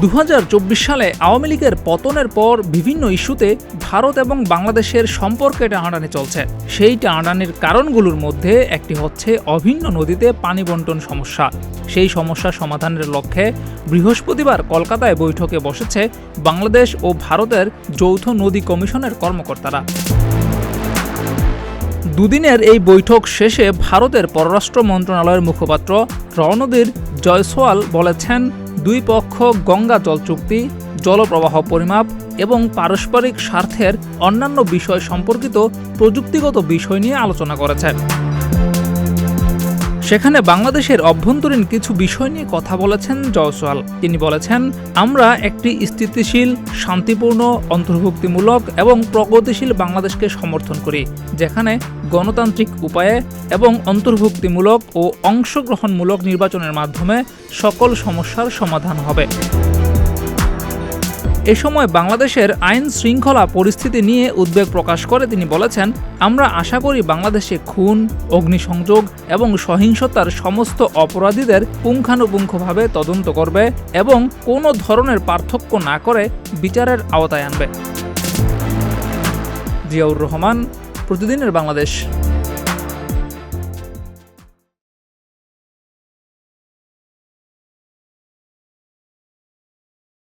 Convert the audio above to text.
2024 সালে আওয়ামী লীগের পতনের পর বিভিন্ন ইস্যুতে ভারত এবং বাংলাদেশের সম্পর্কে টানাটানি চলছে। সেই টানাটানির কারণগুলোর মধ্যে একটি হচ্ছে অভিন্ন নদীতে পানি বণ্টন সমস্যা। সেই সমস্যা সমাধানের লক্ষ্যে বৃহস্পতিবার কলকাতায় বৈঠকে বসেছে বাংলাদেশ ও ভারতের যৌথ নদী কমিশনের কর্মকর্তারা। দুদিনের এই বৈঠক শেষে ভারতের পররাষ্ট্র মন্ত্রণালয়ের মুখপাত্র রণধীর জয়সওয়াল বলেছেন, দুই পক্ষ গঙ্গা জল চুক্তি, জলপ্রবাহ পরিমাপ এবং পারস্পরিক স্বার্থের অন্যান্য বিষয় সম্পর্কিত প্রযুক্তিগত বিষয় নিয়ে আলোচনা করেছে। সেখানে বাংলাদেশের অভ্যন্তরীণ কিছু বিষয় নিয়ে কথা বলেছেন জয়সওয়াল। তিনি বলেছেন, আমরা একটি স্থিতিশীল, শান্তিপূর্ণ, অন্তর্ভুক্তিমূলক এবং প্রগতিশীল বাংলাদেশকে সমর্থন করি, যেখানে গণতান্ত্রিক উপায়ে এবং অন্তর্ভুক্তিমূলক ও অংশগ্রহণমূলক নির্বাচনের মাধ্যমে সকল সমস্যার সমাধান হবে। এ সময় বাংলাদেশের আইন শৃঙ্খলা পরিস্থিতি নিয়ে উদ্বেগ প্রকাশ করে তিনি বলেছেন, আমরা আশা করি বাংলাদেশে খুন, অগ্নিসংযোগ এবং সহিংসতার সমস্ত অপরাধীদের পুঙ্খানুপুঙ্খভাবে তদন্ত করবে এবং কোনো ধরনের পার্থক্য না করে বিচারের আওতায় আনবে। জিয়াউর রহমান, প্রতিদিনের বাংলাদেশ।